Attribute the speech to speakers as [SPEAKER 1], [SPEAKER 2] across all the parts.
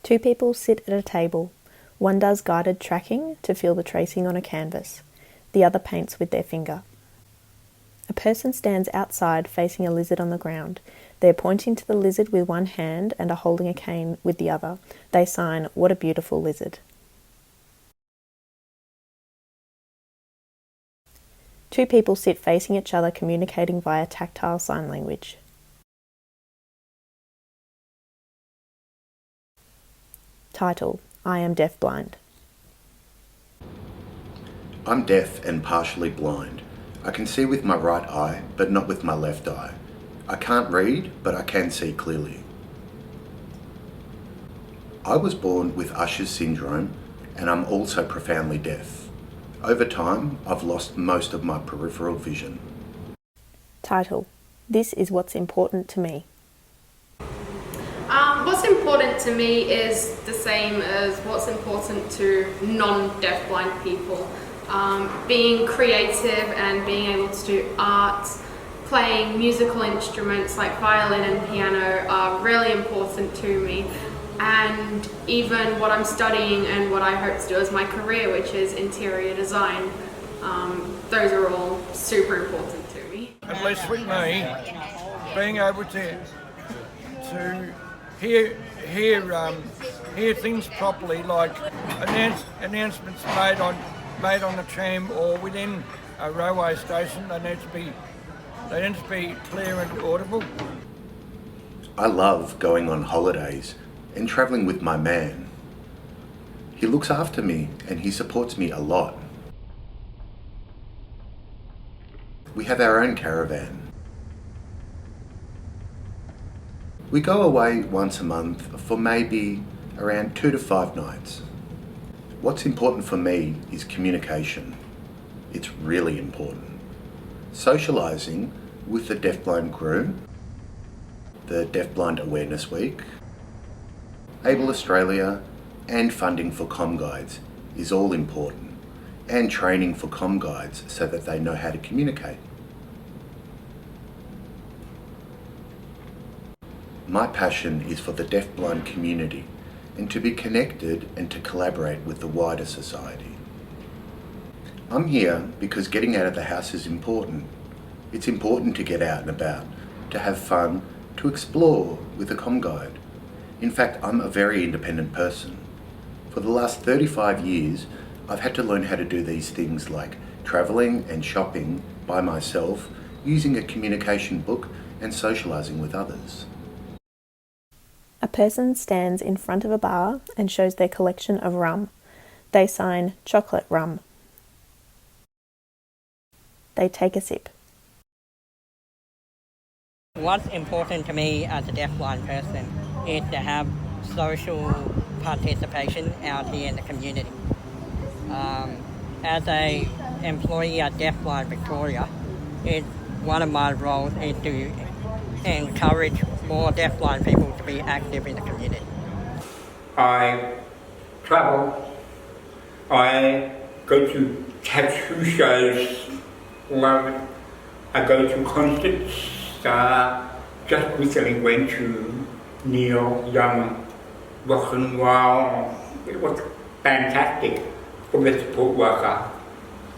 [SPEAKER 1] Two people sit at a table. One does guided tracking to feel the tracing on a canvas. The other paints with their finger. A person stands outside facing a lizard on the ground. They are pointing to the lizard with one hand and are holding a cane with the other. They sign, "What a beautiful lizard." Two people sit facing each other communicating via tactile sign language. Title: I am deafblind.
[SPEAKER 2] I'm deaf and partially blind. I can see with my right eye, but not with my left eye. I can't read, but I can see clearly. I was born with Usher's syndrome, and I'm also profoundly deaf. Over time, I've lost most of my peripheral vision.
[SPEAKER 1] Title: This is what's important to me.
[SPEAKER 3] What's important to me is the same as what's important to non-deafblind people. Being creative and being able to do art, playing musical instruments like violin and piano are really important to me. And even what I'm studying and what I hope to do as my career, which is interior design, those are all super important to me.
[SPEAKER 4] At least with me, being able to hear things properly, like announcements made on the tram or within a railway station, they need to be clear and audible.
[SPEAKER 2] I love going on holidays and travelling with my man. He looks after me and he supports me a lot. We have our own caravan. We go away once a month for maybe around 2 to 5 nights. What's important for me is communication. It's really important. Socialising with the deafblind crew, the Deafblind Awareness Week, Able Australia, and funding for comm guides is all important, and training for comm guides so that they know how to communicate. My passion is for the deafblind community and to be connected and to collaborate with the wider society. I'm here because getting out of the house is important. It's important to get out and about, to have fun, to explore with a comm guide. In fact, I'm a very independent person. For the last 35 years, I've had to learn how to do these things like travelling and shopping by myself, using a communication book and socialising with others.
[SPEAKER 1] A person stands in front of a bar and shows their collection of rum. They sign, "Chocolate rum." They take a sip.
[SPEAKER 5] What's important to me as a deafblind person is to have social participation out here in the community. As an employee at Deafblind Victoria, one of my roles is to encourage more deafblind people to be active in the community.
[SPEAKER 6] I travel. I go to tattoo shows. Love it. I go to concerts. Just recently went to Neil Young rock and roll. It was fantastic for the support worker.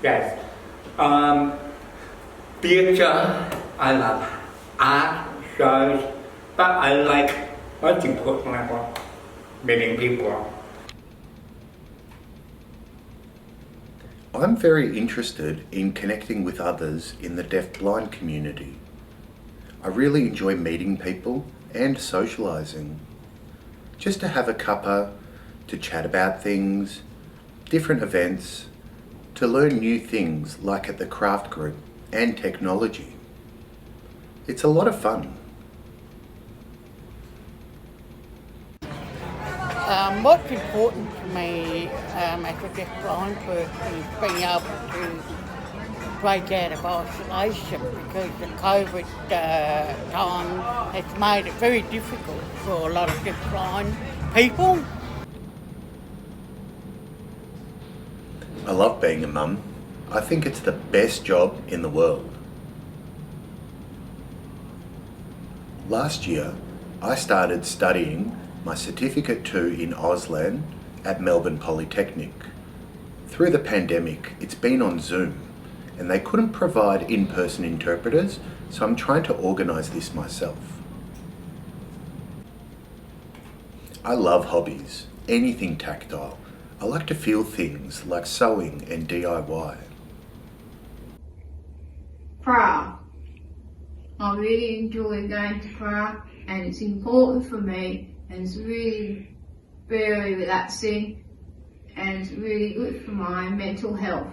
[SPEAKER 6] Yes. Theatre. I love art shows, but I like most importantly meeting people.
[SPEAKER 2] I'm very interested in connecting with others in the deafblind community. I really enjoy meeting people and socialising. Just to have a cuppa, to chat about things, different events, to learn new things like at the craft group and technology. It's a lot of fun.
[SPEAKER 7] What's important to me as a deafblind person is being able to break out of isolation, because the COVID time has made it very difficult for a lot of deafblind people.
[SPEAKER 2] I love being a mum. I think it's the best job in the world. Last year, I started studying my Certificate 2 in Auslan at Melbourne Polytechnic. Through the pandemic, it's been on Zoom, and they couldn't provide in-person interpreters, so I'm trying to organise this myself. I love hobbies, anything tactile. I like to feel things like sewing and DIY.
[SPEAKER 8] Prayer. I really enjoy going to prayer, and it's important for me, and it's really very relaxing, and it's really good for my mental health.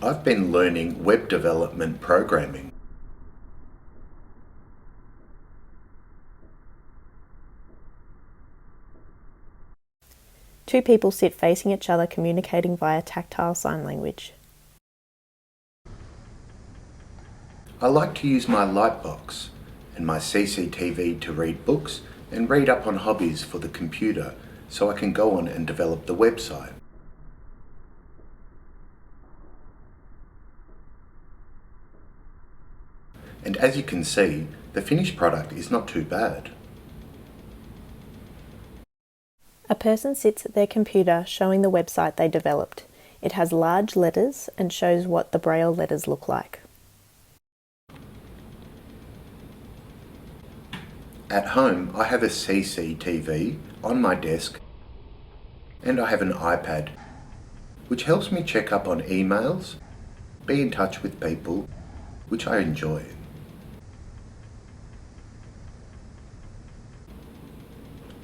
[SPEAKER 2] I've been learning web development programming.
[SPEAKER 1] Two people sit facing each other communicating via tactile sign language.
[SPEAKER 2] I like to use my lightbox and my CCTV to read books and read up on hobbies for the computer so I can go on and develop the website. And as you can see, the finished product is not too bad.
[SPEAKER 1] A person sits at their computer showing the website they developed. It has large letters and shows what the Braille letters look like.
[SPEAKER 2] At home, I have a CCTV on my desk and I have an iPad, which helps me check up on emails, be in touch with people, which I enjoy.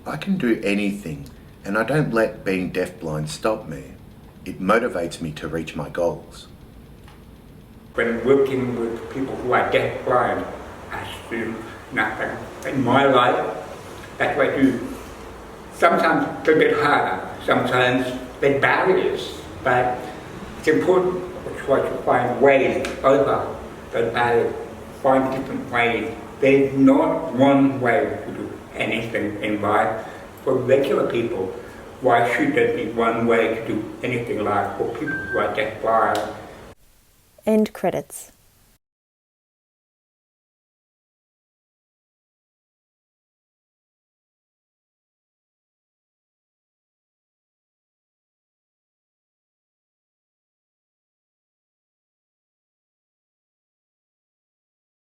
[SPEAKER 2] I can do anything, and I don't let being deafblind stop me. It motivates me to reach my goals.
[SPEAKER 6] When working with people who are deafblind, I feel nothing in my life. That's what I do. Sometimes it's a bit harder, sometimes there are barriers, but it's important to try to find ways over the barriers, find different ways. There's not one way to do anything in life. For regular people, why should there be one way to do anything like for people who are deafblind?
[SPEAKER 1] End credits.